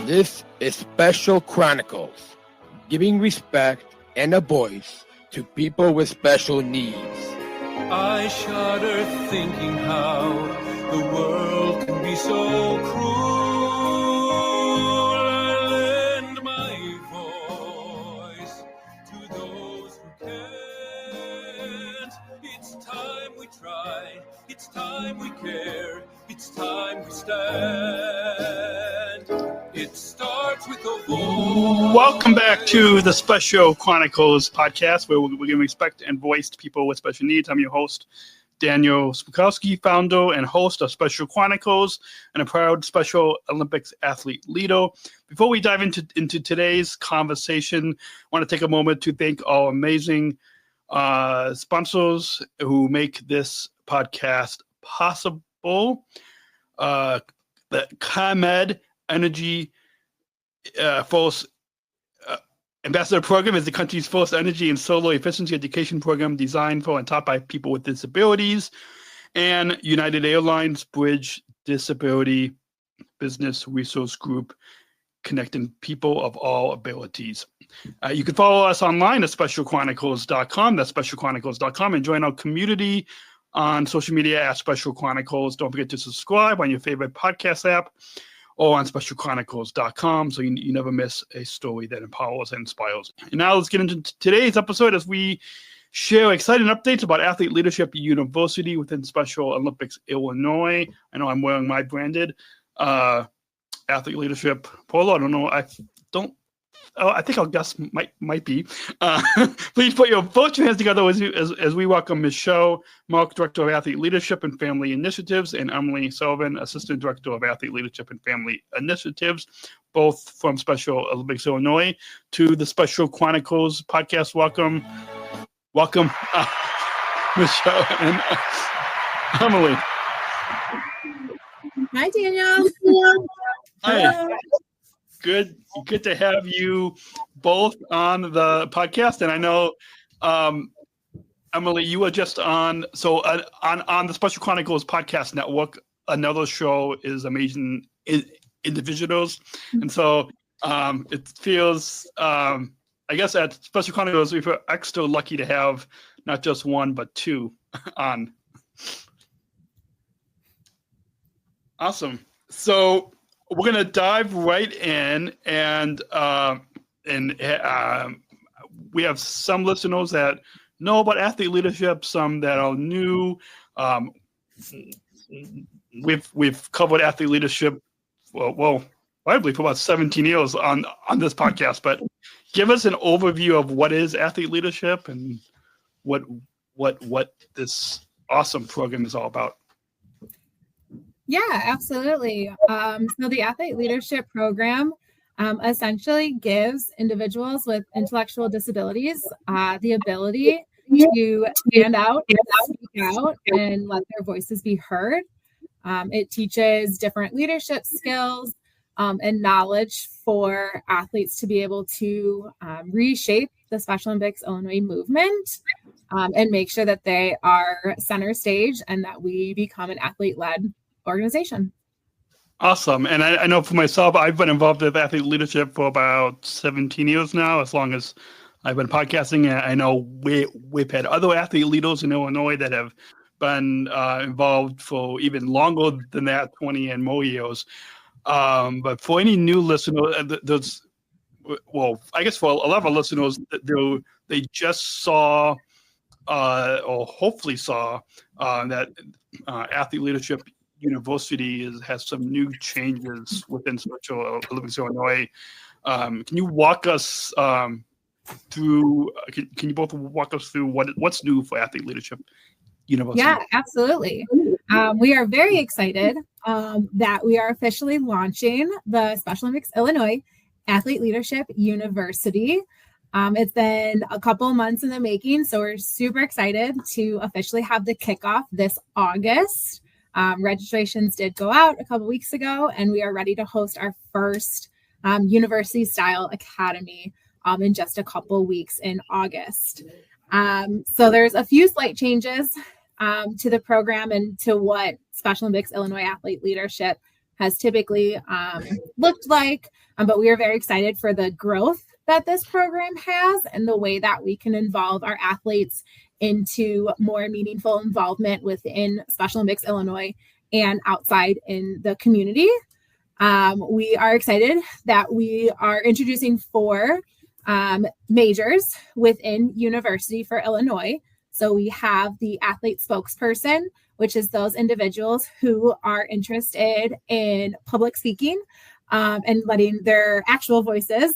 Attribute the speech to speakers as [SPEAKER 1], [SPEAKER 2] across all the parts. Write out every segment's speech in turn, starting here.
[SPEAKER 1] This is Special Chronicles, giving respect and a voice to people with special needs.
[SPEAKER 2] I shudder thinking how the world can be so cruel. I lend my voice to those who can't. It's time we try, it's time we care, it's time we stand. It starts with a voice.
[SPEAKER 3] Welcome back to the Special Chronicles Podcast, where we're giving respect and voice to people with special needs. I'm your host, Daniel Smrokowski, founder and host of Special Chronicles, and a proud Special Olympics athlete leader. Before we dive into today's conversation, I want to take a moment to thank our amazing sponsors who make this podcast possible. The ComEd Energy Force Ambassador Program is the country's first energy and solar efficiency education program designed for and taught by people with disabilities. And United Airlines Bridge Disability Business Resource Group, connecting people of all abilities. You can follow us online at specialchronicles.com. That's specialchronicles.com, and join our community on social media at Special Chronicles. Don't forget to subscribe on your favorite podcast app or on specialchronicles.com, so you never miss a story that empowers and inspires. And now let's get into today's episode as we share exciting updates about Athlete Leadership University within Special Olympics Illinois. I know I'm wearing my branded Athlete Leadership polo. I don't know. I think I'll guess might be. Please put your both your hands together as we welcome Michelle Mark, Director of Athlete Leadership and Family Initiatives, and Emily Sullivan, Assistant Director of Athlete Leadership and Family Initiatives, both from Special Olympics Illinois, to the Special Chronicles Podcast. Welcome, Michelle and Emily.
[SPEAKER 4] Hi, Daniel.
[SPEAKER 3] Hi. Good to have you both on the podcast. And I know, Emily, you were just on the Special Chronicles Podcast Network. Another show is Amazing Individuals. And so it feels, I guess at Special Chronicles, we feel extra lucky to have not just one, but two on. Awesome. So we're going to dive right in, and we have some listeners that know about athlete leadership, some that are new. We've covered athlete leadership, well, probably for about 17 years on this podcast. But give us an overview of what is athlete leadership and what this awesome program is all about.
[SPEAKER 4] Yeah, absolutely. So the Athlete Leadership Program essentially gives individuals with intellectual disabilities the ability to stand out and speak out and let their voices be heard. It teaches different leadership skills and knowledge for athletes to be able to reshape the Special Olympics Illinois movement and make sure that they are center stage and that we become an athlete-led organization.
[SPEAKER 3] Awesome. And I know for myself, I've been involved with athlete leadership for about 17 years now, as long as I've been podcasting. And I know we've had other athlete leaders in Illinois that have been involved for even longer than that, 20 and more years. But for any new listener, I guess for a lot of our listeners, they just saw or hopefully saw that Athlete Leadership University has some new changes within Special Olympics Illinois. Can you walk us through? Can you both walk us through what's new for Athlete Leadership University?
[SPEAKER 4] Yeah, absolutely. We are very excited that we are officially launching the Special Olympics Illinois Athlete Leadership University. It's been a couple months in the making, so we're super excited to officially have the kickoff this August. Registrations did go out a couple weeks ago, and we are ready to host our first university-style academy in just a couple weeks in August. So there's a few slight changes to the program and to what Special Olympics Illinois Athlete Leadership has typically looked like. But we are very excited for the growth that this program has and the way that we can involve our athletes into more meaningful involvement within Special Olympics Illinois and outside in the community. We are excited that we are introducing 4 majors within University for Illinois. So we have the athlete spokesperson, which is those individuals who are interested in public speaking and letting their actual voices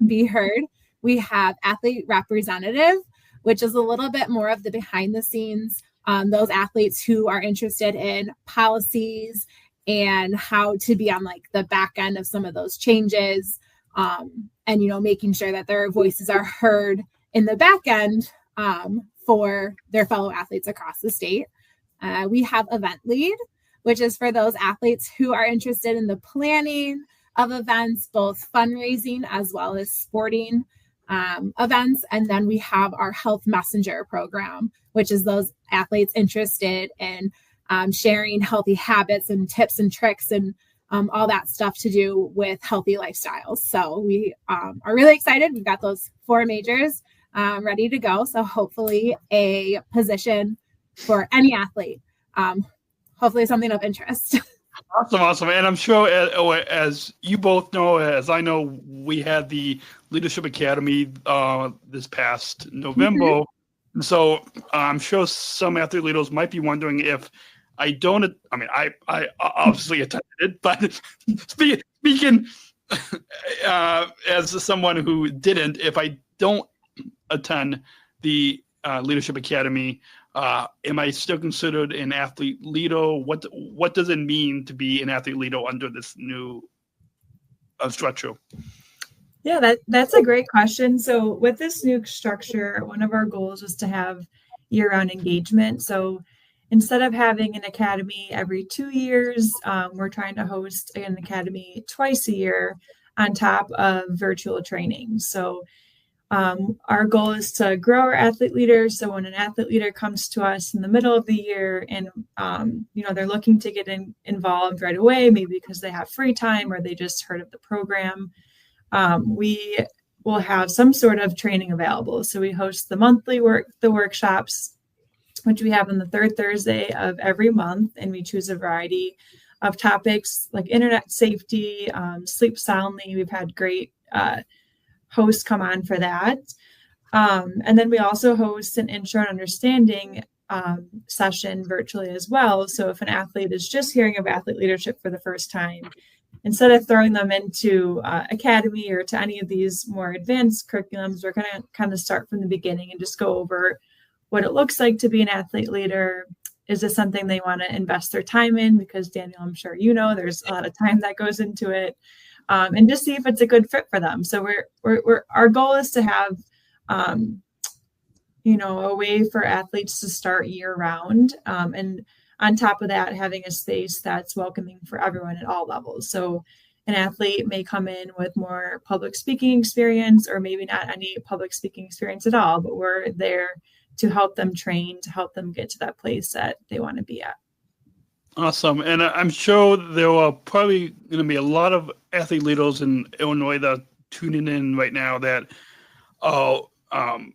[SPEAKER 4] be heard. We have athlete representative, which is a little bit more of the behind the scenes, those athletes who are interested in policies and how to be on like the back end of some of those changes, and, you know, making sure that their voices are heard in the back end for their fellow athletes across the state. We have event lead, which is for those athletes who are interested in the planning of events, both fundraising as well as sporting events. And then we have our health messenger program, which is those athletes interested in sharing healthy habits and tips and tricks and all that stuff to do with healthy lifestyles. So we are really excited. We've got those 4 majors ready to go. So hopefully a position for any athlete, hopefully something of interest.
[SPEAKER 3] Awesome. And I'm sure, as you both know, as I know, we had the Leadership Academy this past November. Mm-hmm. So I'm sure some athlete leaders might be wondering if I obviously attended it, but speaking as someone who didn't, if I don't attend the Leadership Academy, am I still considered an athlete leader? What does it mean to be an athlete leader under this new structure?
[SPEAKER 5] Yeah, that's a great question. So with this new structure, one of our goals was to have year-round engagement. So instead of having an academy every 2 years, we're trying to host an academy twice a year on top of virtual training. So our goal is to grow our athlete leaders. So when an athlete leader comes to us in the middle of the year and, they're looking to get involved right away, maybe because they have free time or they just heard of the program, we will have some sort of training available. So we host the monthly workshops, which we have on the 3rd Thursday of every month. And we choose a variety of topics like internet safety, sleep soundly. We've had great hosts come on for that. And then we also host an intro and understanding session virtually as well. So if an athlete is just hearing of athlete leadership for the first time, instead of throwing them into academy or to any of these more advanced curriculums, we're going to kind of start from the beginning and just go over what it looks like to be an athlete leader. Is this something they want to invest their time in? Because Daniel, I'm sure you know, there's a lot of time that goes into it, and just see if it's a good fit for them. So our goal is to have, a way for athletes to start year round, and on top of that, having a space that's welcoming for everyone at all levels. So an athlete may come in with more public speaking experience, or maybe not any public speaking experience at all, but we're there to help them train, to help them get to that place that they want to be at.
[SPEAKER 3] Awesome. And I'm sure there are probably going to be a lot of athlete leaders in Illinois that are tuning in right now that are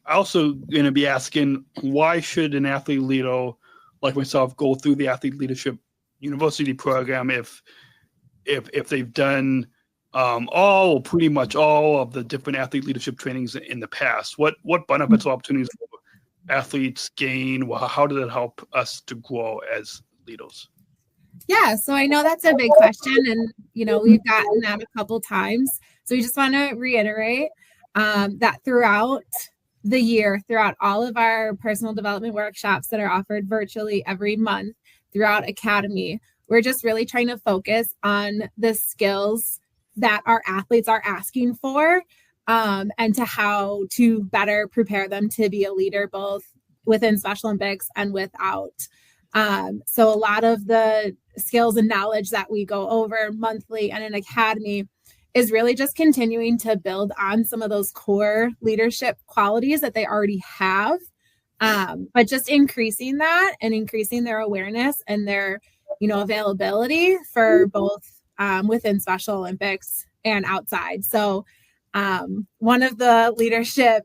[SPEAKER 3] also going to be asking, why should an athlete leader like myself go through the Athlete Leadership University program if they've done all or pretty much all of the different athlete leadership trainings in the past? What benefits or opportunities will athletes gain? Well, how does it help us to grow as leaders?
[SPEAKER 4] Yeah, so I know that's a big question, and we've gotten that a couple times. So we just want to reiterate that throughout the year, throughout all of our personal development workshops that are offered virtually every month throughout Academy, we're just really trying to focus on the skills that our athletes are asking for, and to how to better prepare them to be a leader, both within Special Olympics and without. So a lot of the skills and knowledge that we go over monthly and in Academy is really just continuing to build on some of those core leadership qualities that they already have, but just increasing that and increasing their awareness and their availability for both within Special Olympics and outside. So one of the leadership,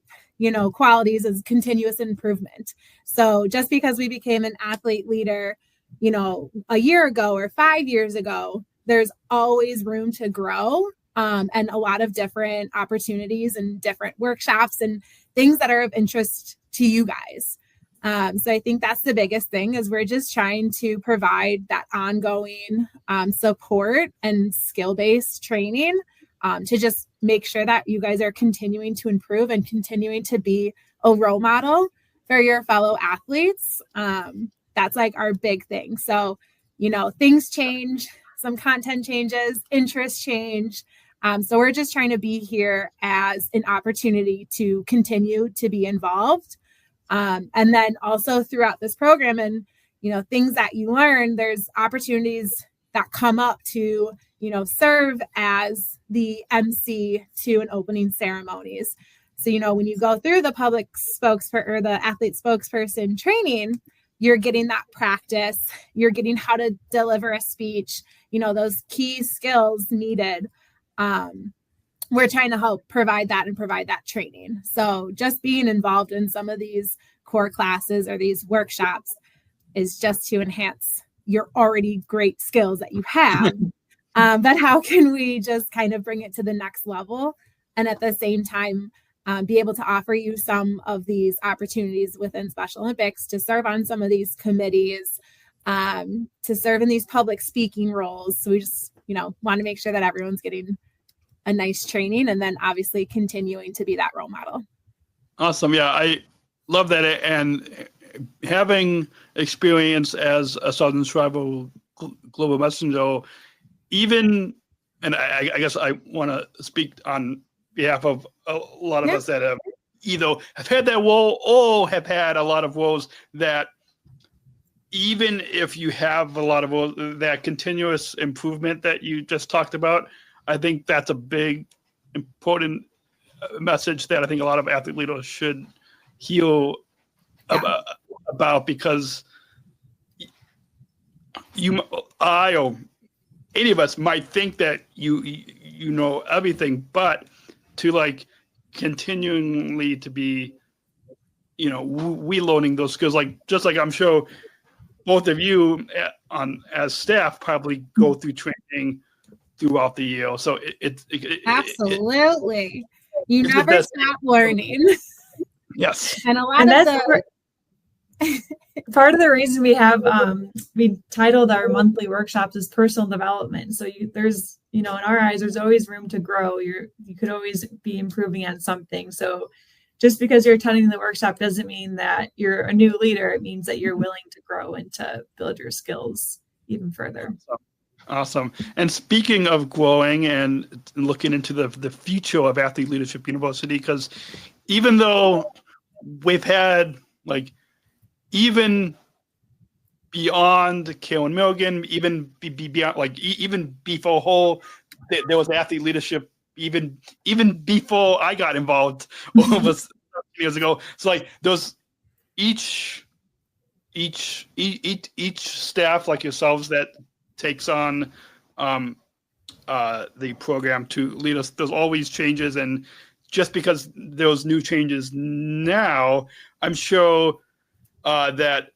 [SPEAKER 4] qualities is continuous improvement. So just because we became an athlete leader, a year ago or 5 years ago, there's always room to grow, and a lot of different opportunities and different workshops and things that are of interest to you guys. So I think that's the biggest thing, is we're just trying to provide that ongoing support and skill-based training to just make sure that you guys are continuing to improve and continuing to be a role model for your fellow athletes. That's like our big thing. So, things change, some content changes, interests change. So we're just trying to be here as an opportunity to continue to be involved. And then also throughout this program and, things that you learn, there's opportunities that come up to, serve as the MC to an opening ceremonies. So, when you go through the public spokesperson or the athlete spokesperson training, you're getting that practice, you're getting how to deliver a speech, those key skills needed. We're trying to help provide that and provide that training. So just being involved in some of these core classes or these workshops is just to enhance your already great skills that you have. But how can we just kind of bring it to the next level and at the same time be able to offer you some of these opportunities within Special Olympics to serve on some of these committees, to serve in these public speaking roles. So we just, want to make sure that everyone's getting a nice training and then obviously continuing to be that role model.
[SPEAKER 3] Awesome. Yeah, I love that. And having experience as a Southern Tribal Global Messenger, and I guess I want to speak on behalf of a lot of us that have either have had that role or have had a lot of roles that even if you have a lot of roles, that continuous improvement that you just talked about, I think that's a big, important message that I think a lot of athlete leaders should hear about, because I or any of us might think that you know everything, but to continually to be, we learning those skills, just like I'm sure both of you as staff probably go through training throughout the year. So it's
[SPEAKER 4] absolutely, you never stop learning.
[SPEAKER 3] Yes,
[SPEAKER 4] and a lot of
[SPEAKER 5] part of the reason we have we titled our monthly workshops as personal development. So there's in our eyes, there's always room to grow. You could always be improving on something. So just because you're attending the workshop doesn't mean that you're a new leader. It means that you're willing to grow and to build your skills even further.
[SPEAKER 3] Awesome. And speaking of growing and looking into the future of Athlete Leadership University, because even though we've had even beyond Karen Milligan, even beyond even before Hull, there was athlete leadership even before I got involved over years ago. So those each staff like yourselves that takes on the program to lead us, there's always changes, and just because there's new changes now, I'm sure that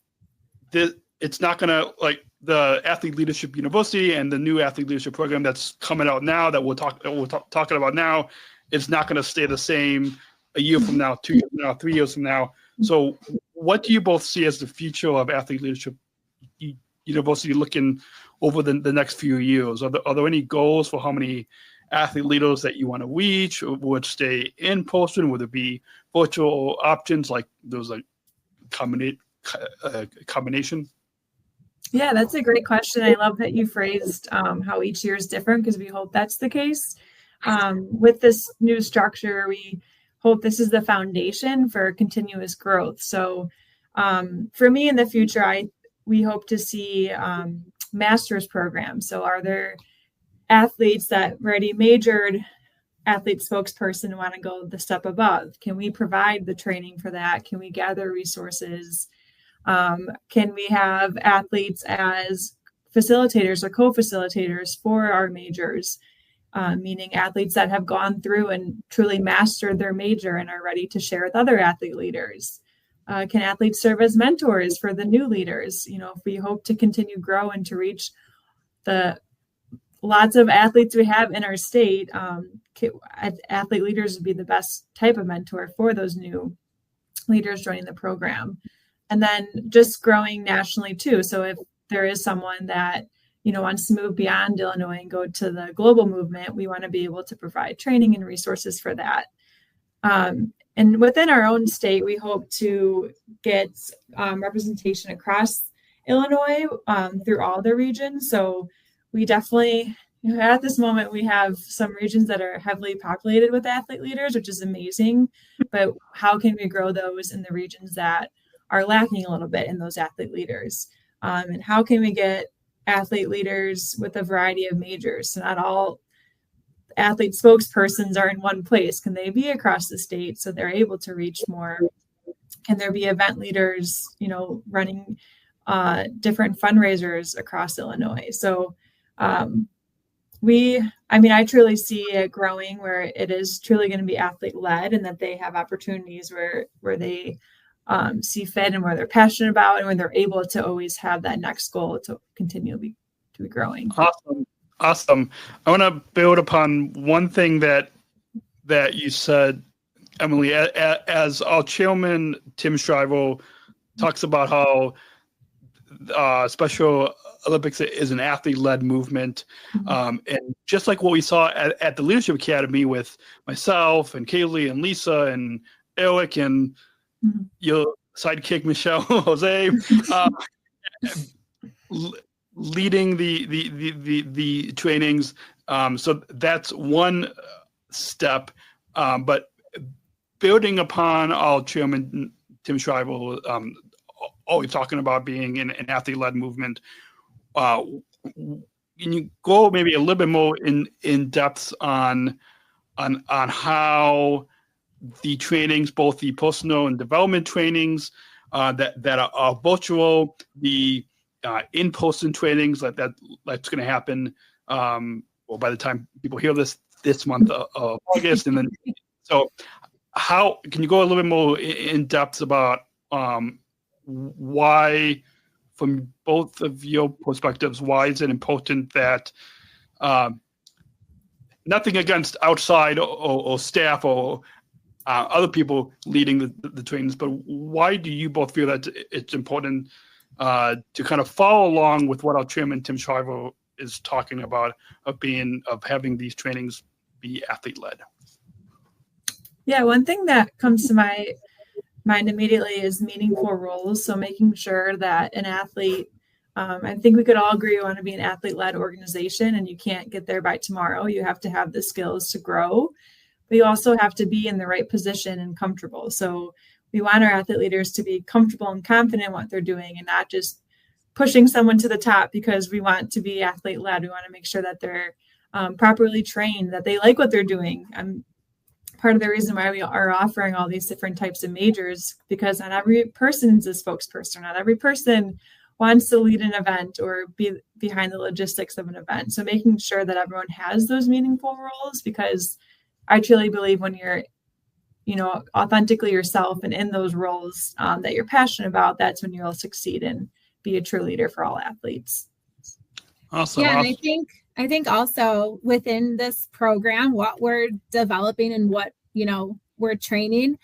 [SPEAKER 3] it's not going to the Athlete Leadership University and the new Athlete Leadership Program that's coming out now that we're talking about now, it's not going to stay the same a year from now, 2 years from now, 3 years from now. So what do you both see as the future of Athlete Leadership University looking over the next few years? Are there any goals for how many athlete leaders that you want to reach? Or would it stay in person? Would it be virtual options those combination?
[SPEAKER 5] Yeah, that's a great question. I love that you phrased how each year is different, because we hope that's the case. With this new structure, we hope this is the foundation for continuous growth. So for me in the future, we hope to see master's programs. So are there athletes that already majored athlete spokesperson and want to go the step above? Can we provide the training for that? Can we gather resources? Can we have athletes as facilitators or co-facilitators for our majors, meaning athletes that have gone through and truly mastered their major and are ready to share with other athlete leaders. Can athletes serve as mentors for the new leaders? If we hope to continue grow and to reach the lots of athletes we have in our state, athlete leaders would be the best type of mentor for those new leaders joining the program. And then just growing nationally too. So if there is someone that wants to move beyond Illinois and go to the global movement, we want to be able to provide training and resources for that. And within our own state, we hope to get representation across Illinois through all the regions. So we definitely, at this moment, we have some regions that are heavily populated with athlete leaders, which is amazing. But how can we grow those in the regions that are lacking a little bit in those athlete leaders? And how can we get athlete leaders with a variety of majors? So not all athlete spokespersons are in one place. Can they be across the state so they're able to reach more? Can there be event leaders, running different fundraisers across Illinois? So I truly see it growing where it is truly going to be athlete led, and that they have opportunities where they see fit and where they're passionate about, and when they're able to always have that next goal to continually to be growing.
[SPEAKER 3] Awesome. I want to build upon one thing that you said, Emily, as our chairman, Tim Shriver, talks about how Special Olympics is an athlete-led movement. And just like what we saw at the Leadership Academy with myself and Kaylee and Lisa and Eric and your sidekick, Michelle Jose, leading the trainings. So that's one step. But building upon our chairman, Tim Shriver, always talking about being an athlete-led movement, can you go maybe a little bit more in depth on how the trainings, both the personal and development trainings that are virtual, the in-person trainings that's going to happen by the time people hear this month of August, and then so how can you go a little bit more in depth about why, from both of your perspectives, why is it important that nothing against outside or staff or other people leading the trainings, but why do you both feel that it's important to kind of follow along with what our chairman, Tim Shriver, is talking about of having these trainings be athlete-led?
[SPEAKER 5] Yeah, one thing that comes to my mind immediately is meaningful roles. So making sure that an athlete, I think we could all agree we want to be an athlete-led organization, and you can't get there by tomorrow. You have to have the skills to grow, but you also have to be in the right position and comfortable. So we want our athlete leaders to be comfortable and confident in what they're doing, and not just pushing someone to the top because we want to be athlete-led. We want to make sure that they're properly trained, that they like what they're doing. Part of the reason why we are offering all these different types of majors, because not every person is a spokesperson. Not every person wants to lead an event or be behind the logistics of an event. So making sure that everyone has those meaningful roles, because I truly believe when you're, authentically yourself and in those roles that you're passionate about, that's when you'll succeed and be a true leader for all athletes.
[SPEAKER 3] Awesome.
[SPEAKER 4] Yeah, and I think also within this program, what we're developing and what, we're training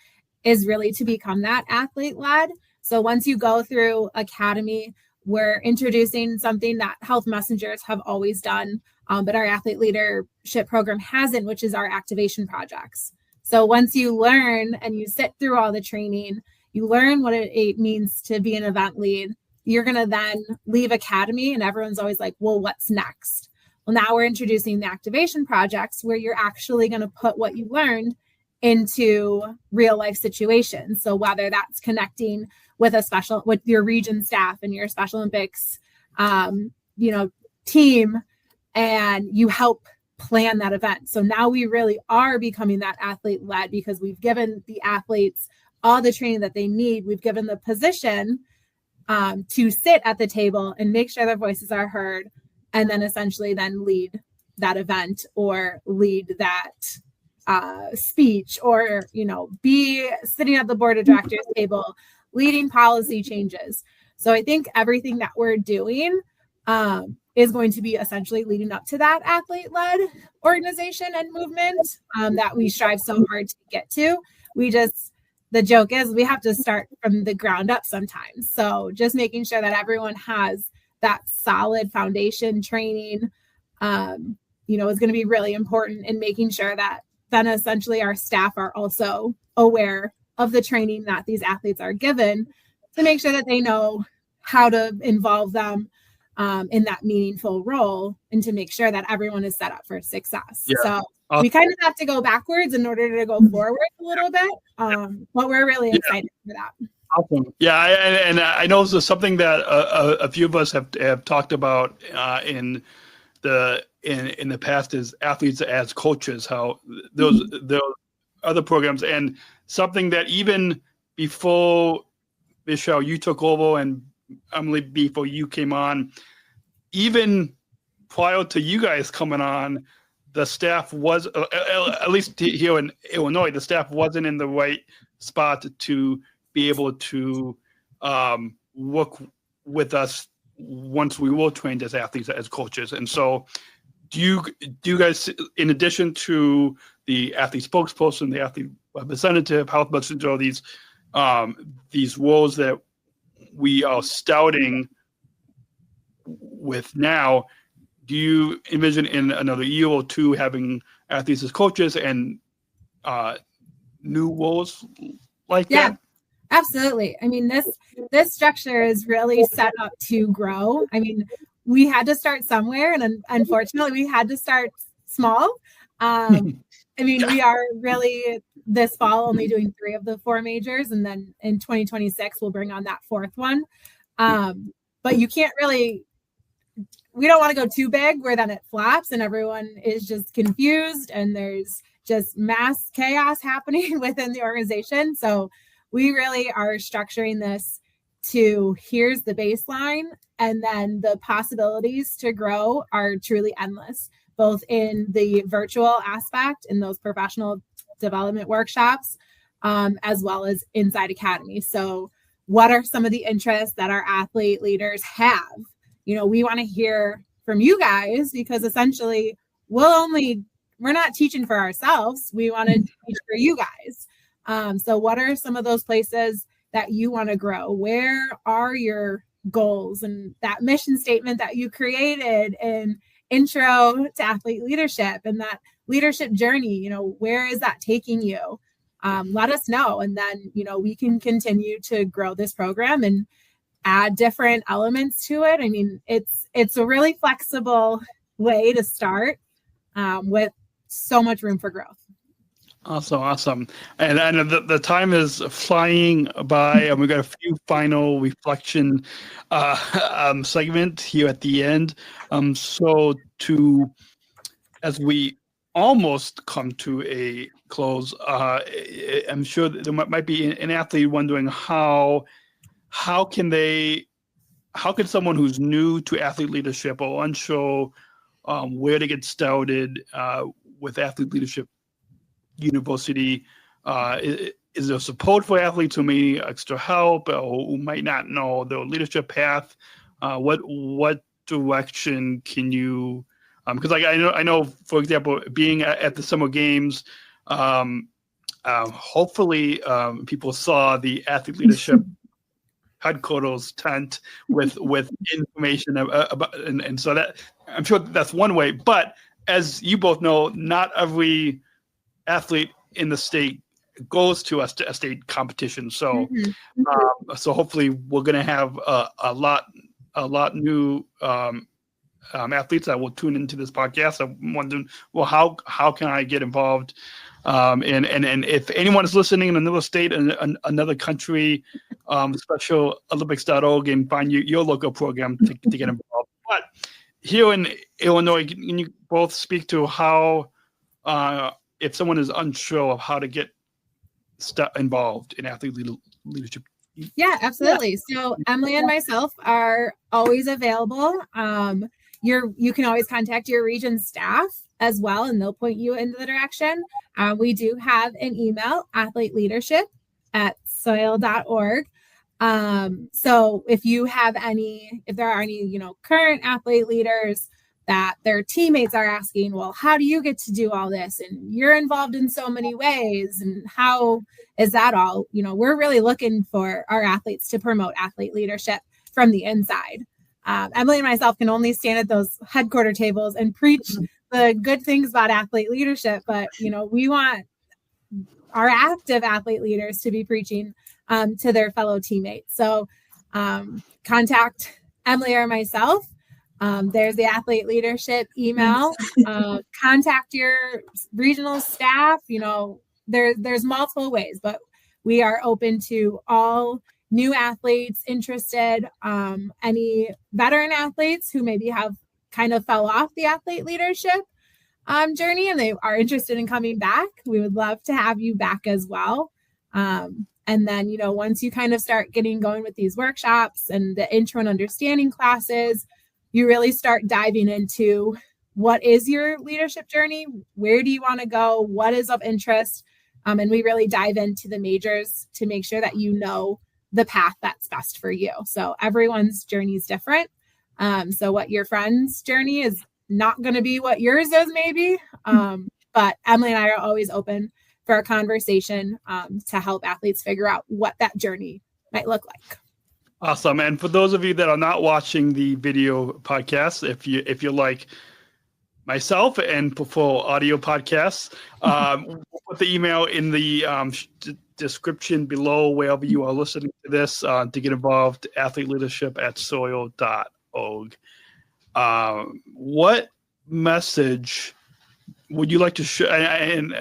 [SPEAKER 4] is really to become that athlete-led. So once you go through academy, we're introducing something that health messengers have always done, but our athlete leadership program hasn't, which is our activation projects. So once you learn and you sit through all the training, you learn what it means to be an event lead, you're going to then leave academy and everyone's always like, well, what's next? Well, now we're introducing the activation projects where you're actually going to put what you learned into real life situations. So whether that's connecting with with your region staff and your Special Olympics, team, and you help plan that event. So now we really are becoming that athlete led because we've given the athletes all the training that they need. We've given the position to sit at the table and make sure their voices are heard, and then essentially then lead that event or lead that speech, or, be sitting at the board of directors table, leading policy changes. So I think everything that we're doing is going to be essentially leading up to that athlete-led organization and movement that we strive so hard to get to. The joke is we have to start from the ground up sometimes. So just making sure that everyone has that solid foundation training, is going to be really important in making sure that then essentially our staff are also aware of the training that these athletes are given to make sure that they know how to involve them in that meaningful role, and to make sure that everyone is set up for success. Yeah. So we kind of have to go backwards in order to go forward a little bit, but we're really excited for that.
[SPEAKER 3] Awesome. Yeah, and I know this is something that a few of us have talked about in the past, is athletes as coaches, how those other programs, and something that even before Michelle, you took over, and Emily, before you came on, even prior to you guys coming on, the staff was, at least here in Illinois, the staff wasn't in the right spot to be able to work with us once we were trained as athletes, as coaches. And so do you guys, in addition to the athlete spokesperson, the athlete representative, health messenger, these roles that we are scouting with now, do you envision in another year or two having athletes as coaches and new roles like that?
[SPEAKER 4] Absolutely. I mean, this structure is really set up to grow. I mean, we had to start somewhere, and unfortunately we had to start small. We are really this fall only doing 3 of the 4 majors, and then in 2026 we'll bring on that 4th one. But you can't really, we don't want to go too big where then it flops and everyone is just confused and there's just mass chaos happening within the organization. So we really are structuring this to, here's the baseline, and then the possibilities to grow are truly endless, both in the virtual aspect, in those professional development workshops, as well as inside Academy. So what are some of the interests that our athlete leaders have? We want to hear from you guys, because essentially we're not teaching for ourselves. We want to teach for you guys. So what are some of those places that you want to grow? Where are your goals and that mission statement that you created in Intro to Athlete Leadership and that leadership journey? Where is that taking you? Let us know. And then, we can continue to grow this program and add different elements to it. I mean, it's a really flexible way to start with so much room for growth.
[SPEAKER 3] Awesome. And I know the time is flying by, and we've got a few final reflection segment here at the end. So as we almost come to a close, I'm sure there might be an athlete wondering how can someone who's new to athlete leadership or unsure where to get started with Athlete Leadership University, is there support for athletes who may need extra help or who might not know their leadership path? What direction can you? Because I know, for example, being at the Summer Games, hopefully people saw the Athlete Leadership headquarters tent with information about, and so that, I'm sure that's one way. But as you both know, not every athlete in the state goes to a state competition. So, so hopefully we're going to have a lot new athletes that will tune into this podcast. I'm wondering, well, how can I get involved? And if anyone is listening in another state and another country, specialolympics.org, and find your local program to get involved. But here in Illinois, can you both speak to how, if someone is unsure of how to get involved in Athlete Leadership
[SPEAKER 4] Yeah, absolutely. So Emily and myself are always available. You can always contact your region staff as well, and they'll point you in the direction. We do have an email, athleteleadership@soil.org. So if there are any, current athlete leaders that their teammates are asking, well, how do you get to do all this? And you're involved in so many ways. And how is that all? We're really looking for our athletes to promote athlete leadership from the inside. Emily and myself can only stand at those headquarter tables and preach the good things about athlete leadership. But, we want our active athlete leaders to be preaching to their fellow teammates. So contact Emily or myself. There's the athlete leadership email. Contact your regional staff. There's multiple ways, but we are open to all new athletes interested, any veteran athletes who maybe have kind of fell off the athlete leadership journey and they are interested in coming back. We would love to have you back as well. And then, once you kind of start getting going with these workshops and the intro and understanding classes, you really start diving into what is your leadership journey? Where do you want to go? What is of interest? And we really dive into the majors to make sure that you know the path that's best for you. So everyone's journey is different. So what your friend's journey is not going to be what yours is maybe. But Emily and I are always open for a conversation to help athletes figure out what that journey might look like.
[SPEAKER 3] Awesome. And for those of you that are not watching the video podcast, if you like myself and prefer audio podcasts, we'll put the email in the description below wherever you are listening to this to get involved, athleteleadership@soil.org. What message would you like to share? And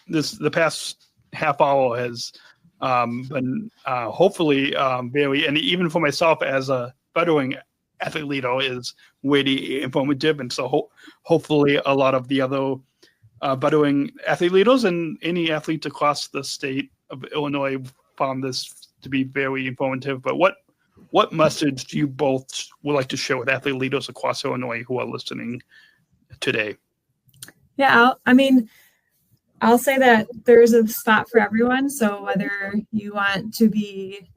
[SPEAKER 3] the past half hour has been hopefully very, and even for myself as a veteran athlete leader, is really informative. And so hopefully a lot of the other veteran athlete leaders and any athletes across the state of Illinois found this to be very informative. But what message do you both would like to share with athlete leaders across Illinois who are listening today?
[SPEAKER 5] Yeah, I'll say that there's a spot for everyone. So whether you want to be,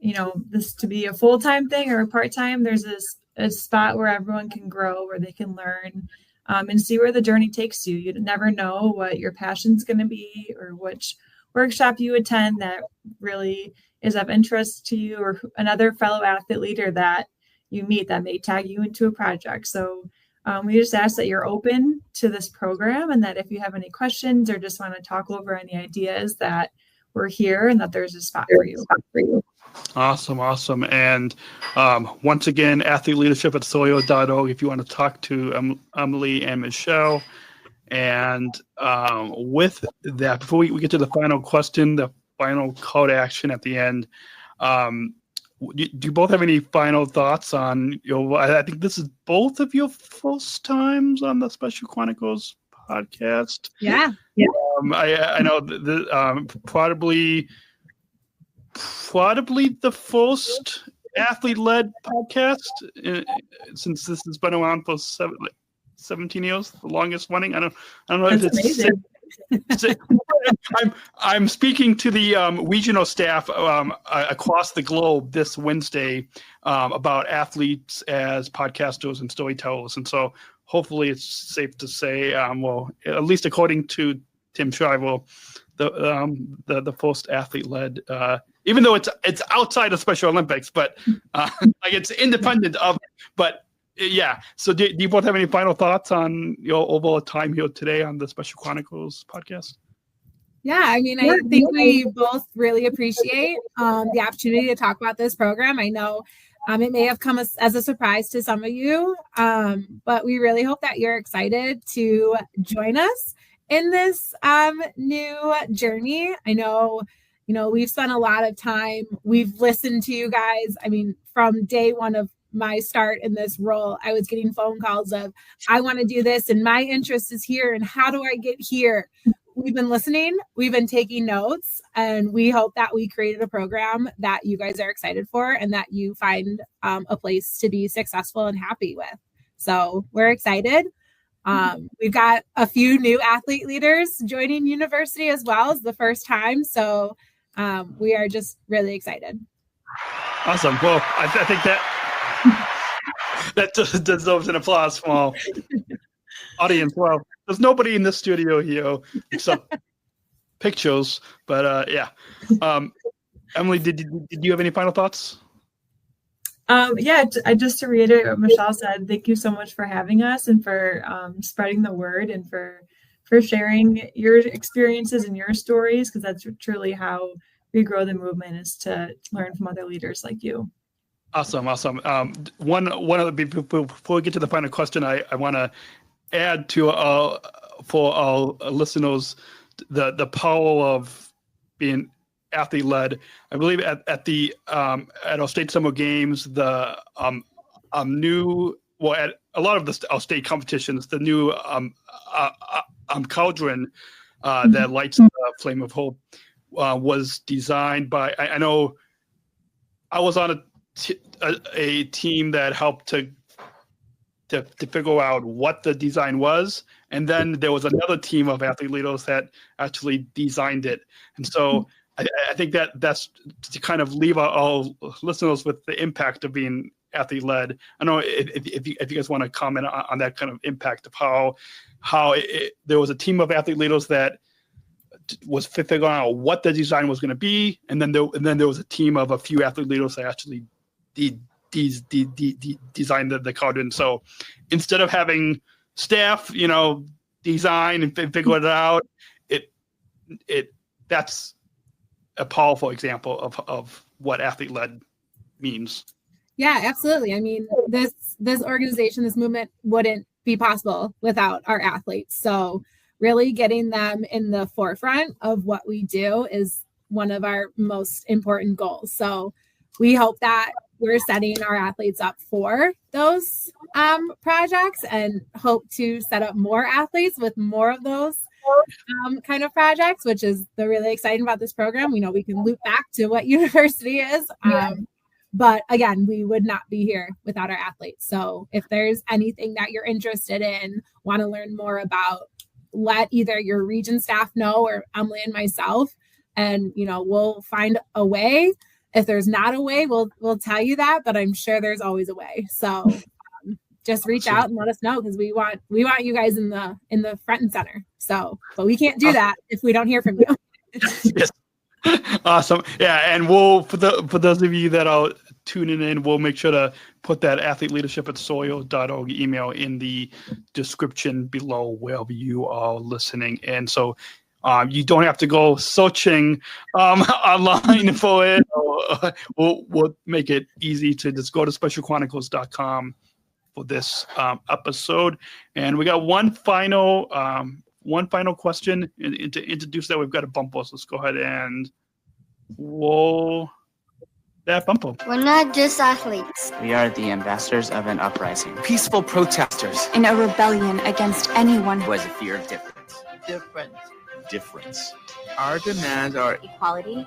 [SPEAKER 5] this to be a full-time thing or a part-time, there's a spot where everyone can grow, where they can learn and see where the journey takes you. You never know what your passion's going to be or which workshop you attend that really is of interest to you, or another fellow athlete leader that you meet that may tag you into a project. So we just ask that you're open to this program, and that if you have any questions or just want to talk over any ideas, that we're here and that there's a spot for you.
[SPEAKER 3] Awesome. And once again, athleteleadership@soil.org if you want to talk to Emily and Michelle. And with that, before we get to the final question, the final call to action at the end, do you both have any final thoughts on I think this is both of your first times on the Special Chronicles podcast.
[SPEAKER 4] Yeah.
[SPEAKER 3] I know probably the first athlete-led podcast since this has been around for 17 years, the longest running. I don't know if it's amazing. I'm speaking to the regional staff across the globe this Wednesday about athletes as podcasters and storytellers, and so hopefully it's safe to say, well, at least according to Tim Shriver, the first athlete-led, even though it's outside of Special Olympics, but like it's independent of, but. Yeah. So do you both have any final thoughts on your overall time here today on the Special Chronicles podcast?
[SPEAKER 4] Yeah, I think we both really appreciate the opportunity to talk about this program. I know it may have come as a surprise to some of you, but we really hope that you're excited to join us in this new journey. I know, we've spent a lot of time. We've listened to you guys. From day one of my start in this role, I was getting phone calls of, I want to do this and my interest is here and how do I get here? we've been listening, we've been taking notes, and we hope that we created a program that you guys are excited for and that you find a place to be successful and happy with. So we're excited. We've got a few new athlete leaders joining university as well as the first time. So we are just really excited.
[SPEAKER 3] Awesome. Well, I think that deserves an applause from all audience. Well, there's nobody in this studio here except pictures, but yeah. Emily, did you have any final thoughts?
[SPEAKER 5] Just to reiterate what Michelle said, thank you so much for having us and for spreading the word and for sharing your experiences and your stories, because that's truly how we grow the movement, is to learn from other leaders like you.
[SPEAKER 3] Awesome. One other, before we get to the final question, I want to add to for our listeners the power of being athlete led. I believe at our state summer games, the new, well, at a lot of our state competitions, the new cauldron that lights the flame of hope was designed by, I know I was on a team that helped to figure out what the design was, and then there was another team of athlete leaders that actually designed it. And so I think that's to kind of leave our listeners with the impact of being athlete led. I don't know if you guys want to comment on that kind of impact of how there was a team of athlete leaders that was figuring out what the design was going to be, and then there was a team of a few athlete leaders that actually designed the cauldron. So instead of having staff, design and figure it out, that's a powerful example of what athlete led means.
[SPEAKER 4] Yeah, absolutely. I mean, this organization, this movement wouldn't be possible without our athletes. So really getting them in the forefront of what we do is one of our most important goals. So we hope that we're setting our athletes up for those projects, and hope to set up more athletes with more of those kind of projects, which is the really exciting about this program. We know we can loop back to what university is. But again, we would not be here without our athletes. So if there's anything that you're interested in, want to learn more about, let either your region staff know or Emily and myself, and we'll find a way. If there's not a way, we'll tell you that, but I'm sure there's always a way. So just reach out and let us know, because we want you guys in the front and center. So, but we can't do that if we don't hear from you.
[SPEAKER 3] Yes. Awesome. Yeah, and we'll for those of you that are tuning in, we'll make sure to put that athleteleadership@soil.org email in the description below wherever you are listening. And so you don't have to go searching online for it. We'll make it easy to just go to specialchronicles.com for this episode. And we got one final question. And to introduce that, we've got a bumper. So let's go ahead and roll that bumper.
[SPEAKER 6] We're not just athletes.
[SPEAKER 7] We are the ambassadors of an uprising.
[SPEAKER 8] Peaceful protesters.
[SPEAKER 9] In a rebellion against anyone
[SPEAKER 8] who has a fear of difference. Our demands are
[SPEAKER 6] equality,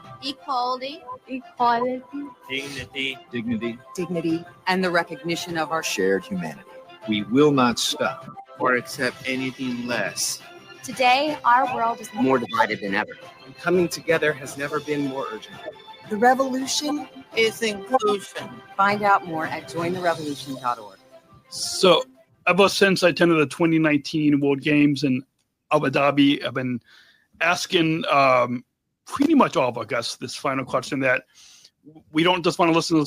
[SPEAKER 10] dignity, and the recognition of our
[SPEAKER 11] shared humanity. We will not stop
[SPEAKER 8] or accept anything less.
[SPEAKER 6] Today, our world is
[SPEAKER 8] more divided than ever.
[SPEAKER 11] And coming together has never been more urgent.
[SPEAKER 10] The revolution
[SPEAKER 8] is inclusion.
[SPEAKER 10] Find out more at jointherevolution.org.
[SPEAKER 3] So ever since I attended the 2019 World Games in Abu Dhabi, I've been asking pretty much all of our guests this final question, that we don't just want to listen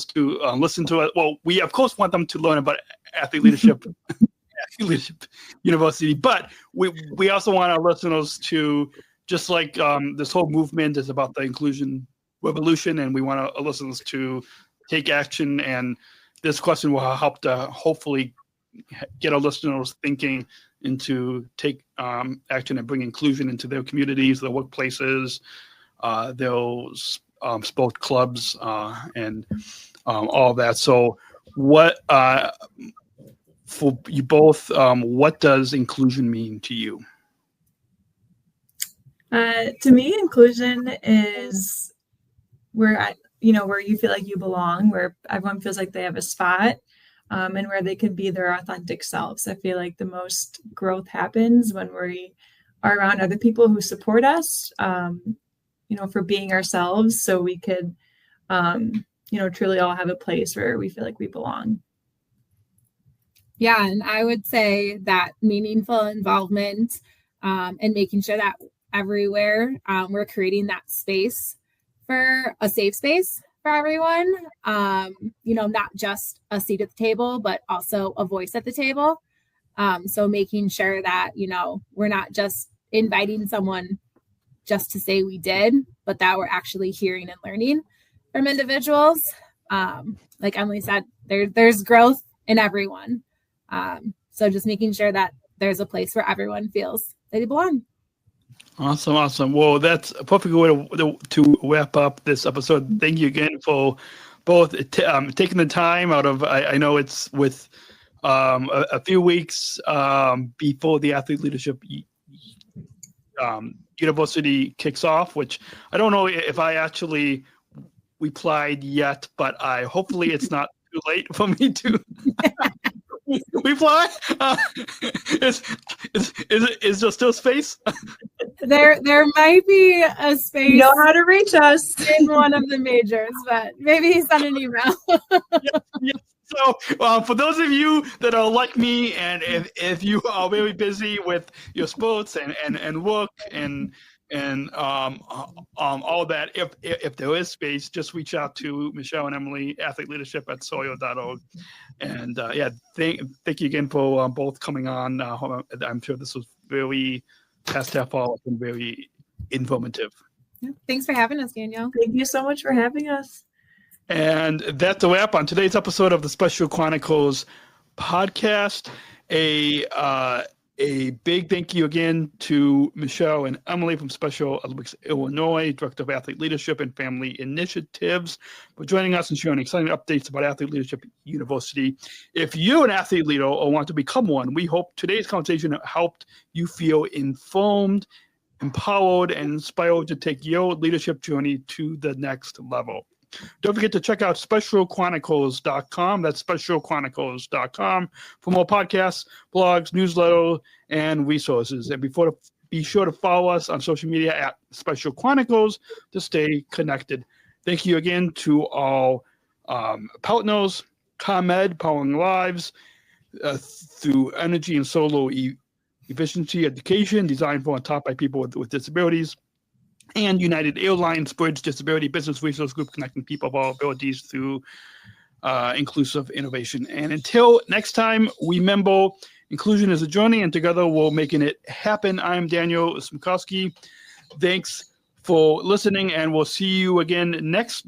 [SPEAKER 3] to it. Well, we of course want them to learn about athlete leadership, athlete leadership university, but we also want our listeners to, just like this whole movement is about the inclusion revolution, and we want our listeners to take action. And this question will help to hopefully get our listeners thinking and to take action and bring inclusion into their communities, their workplaces, those sport clubs, and all of that. So what, for you both, what does inclusion mean to you?
[SPEAKER 5] To me, inclusion is where where you feel like you belong, where everyone feels like they have a spot, and where they can be their authentic selves. I feel like the most growth happens when we are around other people who support us, for being ourselves, so we could, truly all have a place where we feel like we belong.
[SPEAKER 4] Yeah, and I would say that meaningful involvement and making sure that everywhere we're creating that space for a safe space for everyone, not just a seat at the table, but also a voice at the table. So making sure that, we're not just inviting someone just to say we did, but that we're actually hearing and learning from individuals. Like Emily said, there's growth in everyone. So just making sure that there's a place where everyone feels they belong.
[SPEAKER 3] Awesome. Well, that's a perfect way to wrap up this episode. Thank you again for both taking the time out of, I know it's with a few weeks before the Athlete Leadership University kicks off, which I don't know if I actually replied yet, but hopefully it's not too late for me to reply. Is there still space?
[SPEAKER 4] There might be a space.
[SPEAKER 5] You know how to reach us
[SPEAKER 4] in one of the majors, but maybe send an email.
[SPEAKER 3] Yes. So for those of you that are like me, and if you are very busy with your sports and work and all that, if there is space, just reach out to Michelle and Emily, Athlete Leadership at Sawyer.org. And thank you again for both coming on. I'm sure this was very past half hour and very informative.
[SPEAKER 4] Yeah, thanks for having us, Daniel.
[SPEAKER 5] Thank you so much for having us.
[SPEAKER 3] And that's a wrap on today's episode of the Special Chronicles podcast. A big thank you again to Michelle and Emily from Special Olympics Illinois, Director of Athlete Leadership and Family Initiatives, for joining us and sharing exciting updates about Athlete Leadership University. If you're an athlete leader or want to become one, we hope today's conversation helped you feel informed, empowered, and inspired to take your leadership journey to the next level. Don't forget to check out specialchronicles.com. That's specialchronicles.com for more podcasts, blogs, newsletters, and resources. And be sure to follow us on social media at Special Chronicles to stay connected. Thank you again to all partners, ComEd, Powering Lives, through energy and solar efficiency education designed for and taught by people with disabilities, and United Airlines Bridge Disability Business Resource Group, connecting people of all abilities through inclusive innovation. And until next time, remember, inclusion is a journey, and together we're making it happen. I'm Daniel Smrokowski. Thanks for listening, and we'll see you again next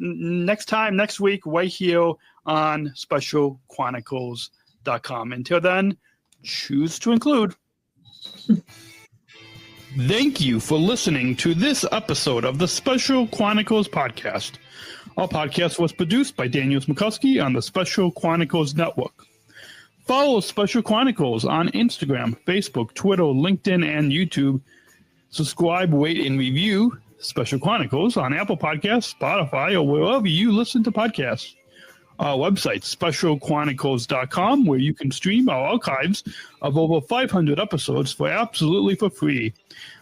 [SPEAKER 3] week, right here on specialchronicles.com. Until then, choose to include. Thank you for listening to this episode of the Special Chronicles Podcast. Our podcast was produced by Daniel Smrokowski on the Special Chronicles Network. Follow Special Chronicles on Instagram, Facebook, Twitter, LinkedIn, and YouTube. Subscribe, rate, and review Special Chronicles on Apple Podcasts, Spotify, or wherever you listen to podcasts. Our website, specialchronicles.com, where you can stream our archives of over 500 episodes for free.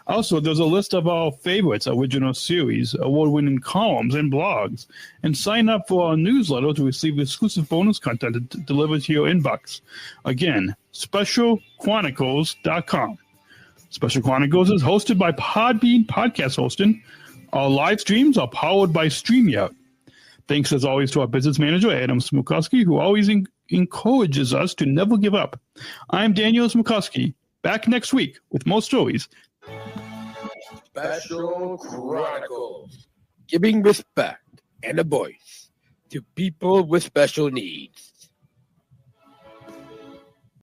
[SPEAKER 3] Also, there's a list of our favorites, original series, award-winning columns, and blogs. And sign up for our newsletter to receive exclusive bonus content delivered to your inbox. Again, specialchronicles.com. Special Chronicles is hosted by Podbean Podcast Hosting. Our live streams are powered by StreamYard. Thanks, as always, to our business manager, Adam Smrokowski, who always encourages us to never give up. I'm Daniel Smrokowski, back next week with more stories.
[SPEAKER 1] Special Chronicles, giving respect and a voice to people with special needs.